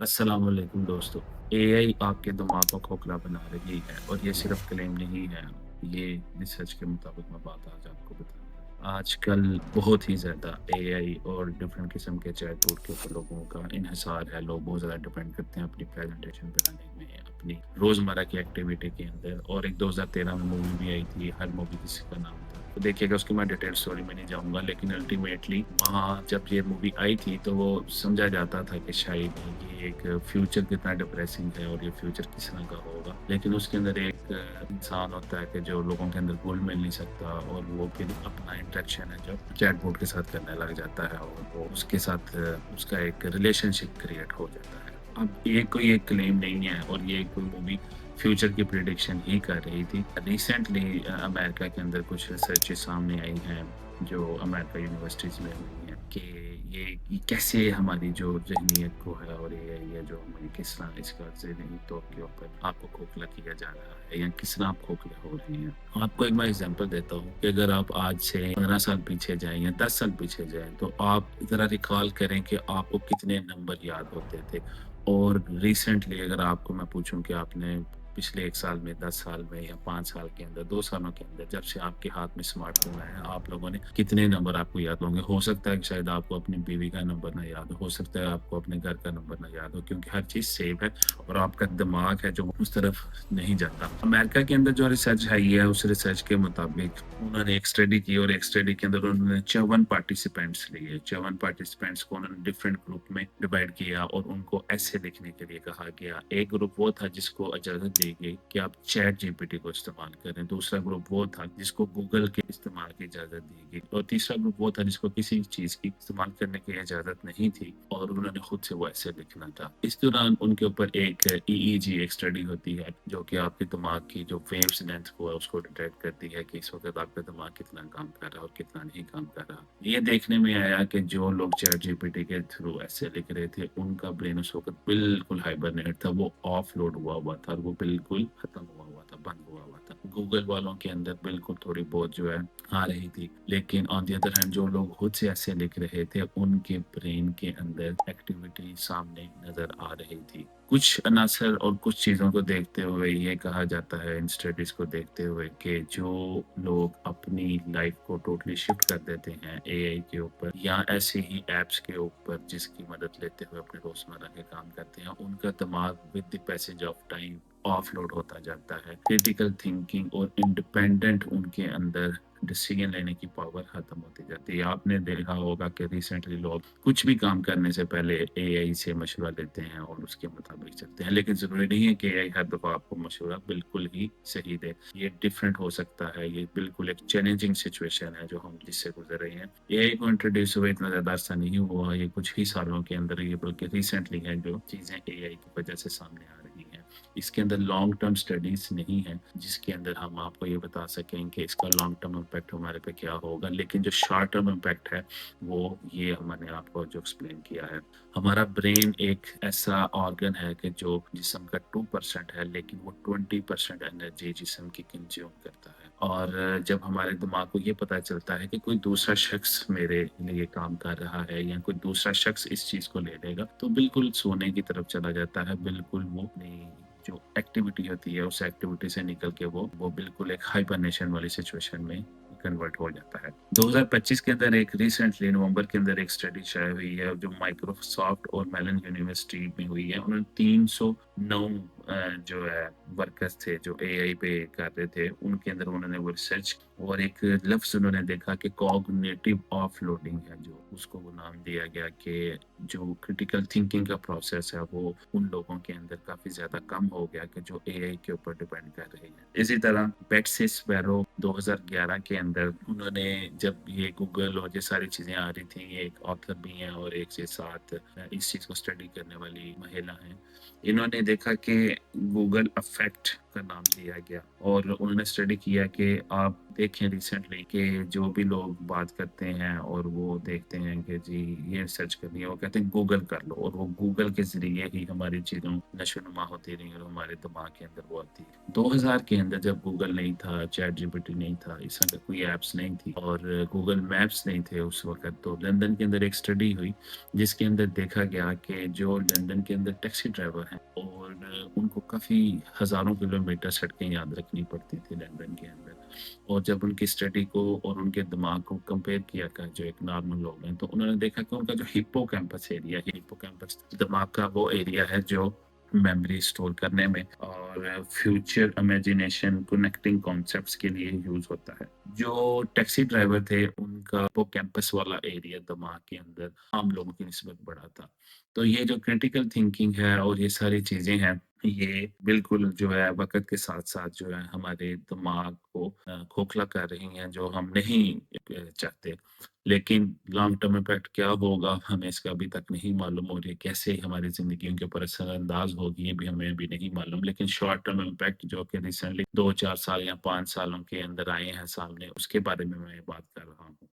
अस्सलाम वालेकुम दोस्तों। एआई आपके दिमाग को खोखला बना रही है और ये सिर्फ़ क्लेम नहीं है, ये रिसर्च के मुताबिक मैं बात आज आपको बताऊँगा। आजकल बहुत ही ज़्यादा एआई और डिफरेंट किस्म के चैटबॉट के ऊपर लोगों का इन्हिसार है। लोग बहुत ज़्यादा डिपेंड करते हैं अपनी प्रेज़ेंटेशन बनाने में, अपनी रोज़मर्रा की एक्टिविटी के अंदर। और एक 2013 में मूवी भी आई थी, हर मूवी किसी का नाम था। तो देखिएगा उसकी मैं डिटेल स्टोरी में नहीं जाऊँगा, लेकिन अल्टीमेटली वहाँ जब ये मूवी आई थी तो वो समझा जाता था कि शायद ये एक फ्यूचर कितना डिप्रेसिंग है और ये फ्यूचर किस तरह का होगा। लेकिन उसके अंदर एक इंसान होता है कि जो लोगों के अंदर घुल-मिल नहीं सकता और वो फिर अपना इंटरेक्शन है जो चैटबॉट के साथ करने लग जाता है और वो उसके साथ उसका एक रिलेशनशिप क्रिएट हो जाता है। अब ये कोई एक क्लेम नहीं है और ये कोई मूवी फ्यूचर की प्रेडिक्शन ही कर रही थी। रिसेंटली अमेरिका के अंदर कुछ रिसर्चेज़ सामने आई हैं, जो अमेरिका यूनिवर्सिटीज़ में हुई हैं कि ये कैसे हमारी जो ज़हनीत को है और ये है जो हमें किस तरह इसका ज़हनी तौर के ऊपर आपको खोखला किया जा रहा है या किस तरह आप खोखले हो रहे हैं। आपको एक मैं एग्ज़ाम्पल देता हूँ कि अगर आप आज से 15 साल पीछे जाएँ या 10 साल पीछे जाएँ, तो आप ज़रा रिकॉल करें कि आपको कितने नंबर याद होते थे। और रिसेंटली अगर आपको मैं पूछूँ कि आपने पिछले 1 साल में, 10 साल में या 5 साल के अंदर, 2 सालों के अंदर जब से आपके हाथ में स्मार्टफ़ोन आया है, आप लोगों ने कितने नंबर आपको याद होंगे? हो सकता है कि शायद आपको अपनी बीवी का नंबर ना याद हो सकता है आपको अपने घर का नंबर ना याद हो, क्योंकि हर चीज़ सेव है और आपका दिमाग है जो उस तरफ नहीं जाता। अमेरिका के अंदर जो रिसर्च आई है, उस रिसर्च के मुताबिक उन्होंने एक स्टडी की और एक स्टडी के अंदर उन्होंने 54 पार्टिसिपेंट्स लिए। 54 पार्टिसिपेंट्स को उन्होंने डिफरेंट ग्रुप में डिवाइड किया और उनको ऐसे लिखने के लिए कहा गया। एक ग्रुप वो था जिसको इजाज़त दी गई कि आप चैट जीपीटी को इस्तेमाल करें। दूसरा ग्रुप वो था जिसको गूगल के इस्तेमाल की इजाज़त दी गई और तीसरा ग्रुप वो था जिसको किसी चीज़ की इस्तेमाल करने की इजाज़त नहीं थी और उन्होंने खुद से वो ऐसे लिखना था। इस दौरान उनके ऊपर एक ईईजी एक स्टडी होती है, जो कि आपके दिमाग की जो वेव्स लेंथ को है उसको डिटेक्ट करती है कि इस वक़्त आपका दिमाग कितना काम कर रहा है और कितना नहीं काम कर रहा। ये देखने में आया कि जो लोग चैट जीपीटी के थ्रू ऐसे लिख रहे थे, उनका ब्रेन उस वक़्त बिल्कुल हाइबरनेट था, वो ऑफलोड हुआ हुआ था और वो बिल्कुल खत्म हुआ हुआ था, बंद हुआ हुआ था। गूगल वालों के अंदर बिल्कुल थोड़ी बहुत जो है आ रही थी, लेकिन ऑन द अदर हैंड जो लोग खुद से ऐसे लिख रहे थे, उनके ब्रेन के अंदर एक्टिविटी सामने नज़र आ रही थी। कुछ अनासर और कुछ चीज़ों को देखते हुए ये कहा जाता है, इन स्टडीज़ को देखते हुए, कि जो लोग अपनी लाइफ़ को टोटली शिफ्ट कर देते हैं एआई के ऊपर या ऐसे ही ऐप्स के ऊपर जिसकी मदद लेते हुए अपने रोज़मर्रा के काम करते हैं, उनका दिमाग with the passage of time offload होता जाता है। क्रिटिकल थिंकिंग और इंडिपेंडेंट उनके अंदर डिसीजन लेने की पावर खत्म होती जाती है। आपने देखा होगा कि रिसेंटली लोग कुछ भी काम करने से पहले एआई से मशवरा लेते हैं और उसके मुताबिक चलते हैं, लेकिन ज़रूरी नहीं है कि एआई हर दफ़ा आपको मशवरा बिल्कुल ही सही दे। ये डिफरेंट हो सकता है, ये बिल्कुल एक चैलेंजिंग सिचुएशन है जो हम जिससे गुज़र रहे हैं। एआई को इंट्रोड्यूस हुए इतना ज़्यादा अरसा नहीं हुआ, ये कुछ ही सालों के अंदर ये बल्कि रिसेंटली है जो चीज़ें एआई की वजह से सामने आ रही हैं। इसके अंदर लॉन्ग टर्म स्टडीज़ नहीं है, जिसके अंदर हम आपको ये बता सकें कि इसका लॉन्ग टर्म इम्पैक्ट हमारे पे क्या होगा, लेकिन जो शॉर्ट टर्म इम्पैक्ट है, वो ये मैंने आपको जो एक्सप्लेन किया है। हमारा ब्रेन एक ऐसा ऑर्गन है कि जो जिस्म का 2% है, लेकिन वो 20% एनर्जी जिस्म की कंज़्यूम करता है। और जब हमारे दिमाग को ये पता चलता है कि कोई दूसरा शख्स मेरे लिए काम कर रहा है या कोई दूसरा शख्स इस चीज़ को ले लेगा, तो बिल्कुल सोने की तरफ चला जाता है। बिल्कुल वो अपनी जो एक्टिविटी होती है, उस एक्टिविटी से निकल के वो बिल्कुल एक हाइबरनेशन वाली सिचुएशन में कन्वर्ट हो जाता है। 2025 के अंदर एक रिसेंटली नवंबर के अंदर एक स्टडी शाया हुई है, जो माइक्रोसॉफ्ट और मेलन यूनिवर्सिटी में हुई है। उन्होंने 309 जो है वर्कर्स थे जो एआई पे कर रहे थे, उनके अंदर उन्होंने वो रिसर्च और एक लफ्ज़ उन्होंने देखा कि कॉग्निटिव ऑफलोडिंग है, जो उसको वो नाम दिया गया कि जो क्रिटिकल थिंकिंग का प्रोसेस है, वो उन लोगों के अंदर काफ़ी ज़्यादा कम हो गया कि जो एआई के ऊपर डिपेंड कर रहे हैं। इसी तरह बेट्सी स्पैरो 2011 के अंदर उन्होंने, जब ये गूगल और ये सारी चीज़ें आ रही थी, ये एक ऑथर भी हैं और एक के साथ इस चीज़ को स्टडी करने वाली महिला हैं। इन्होंने देखा कि गूगल अफ़ेक्ट का नाम दिया गया और उन्होंने स्टडी किया कि आप देखें रिसेंटली कि जो भी लोग बात करते हैं और वो देखते हैं कि जी ये सर्च करनी है, वो कहते हैं गूगल कर लो और वो गूगल के ज़रिए ही हमारी चीज़ों नशो-नुमा होती रही और हमारे दिमाग के अंदर वो आती है। 2000 के अंदर जब गूगल नहीं था, चैट जीपीटी नहीं था, इस तरह का कोई ऐप्स नहीं थी और गूगल मैप्स नहीं थे उस वक़्त, तो लंदन के अंदर एक स्टडी हुई जिसके अंदर देखा गया कि जो लंदन के अंदर टैक्सी ड्राइवर हैं और उनको काफ़ी हज़ारों किलोमीटर सड़कें याद रखनी पड़ती थी लंदन के अंदर। और जब उनकी स्टडी को और उनके दिमाग को कंपेयर किया का जो एक नॉर्मल लोग हैं, तो उन्होंने देखा कि उनका जो हिप्पोकैम्पस एरिया है, हिप्पोकैम्पस दिमाग का वो एरिया है जो मेमोरी स्टोर करने में और फ्यूचर इमेजिनेशन, कनेक्टिंग कॉन्सेप्ट्स के लिए यूज़ होता है। जो टैक्सी ड्राइवर थे, उनका हिप्पोकैम्पस वाला एरिया दिमाग के अंदर आम लोगों की निस्बत बड़ा था। तो ये जो क्रिटिकल थिंकिंग है और ये सारी चीज़ें हैं, ये बिल्कुल जो है वक़्त के साथ-साथ जो है हमारे दिमाग को खोखला कर रही हैं, जो हम नहीं चाहते। लेकिन लॉन्ग टर्म इम्पैक्ट क्या होगा, हमें इसका अभी तक नहीं मालूम और ये कैसे हमारी ज़िंदगियों के ऊपर असरअंदाज़ होगी, ये भी हमें अभी नहीं मालूम। लेकिन शॉर्ट टर्म इम्पैक्ट जो कि रिसेंटली 2-4 साल या 5 सालों के अंदर आए हैं सामने, उसके बारे में मैं बात कर रहा हूँ।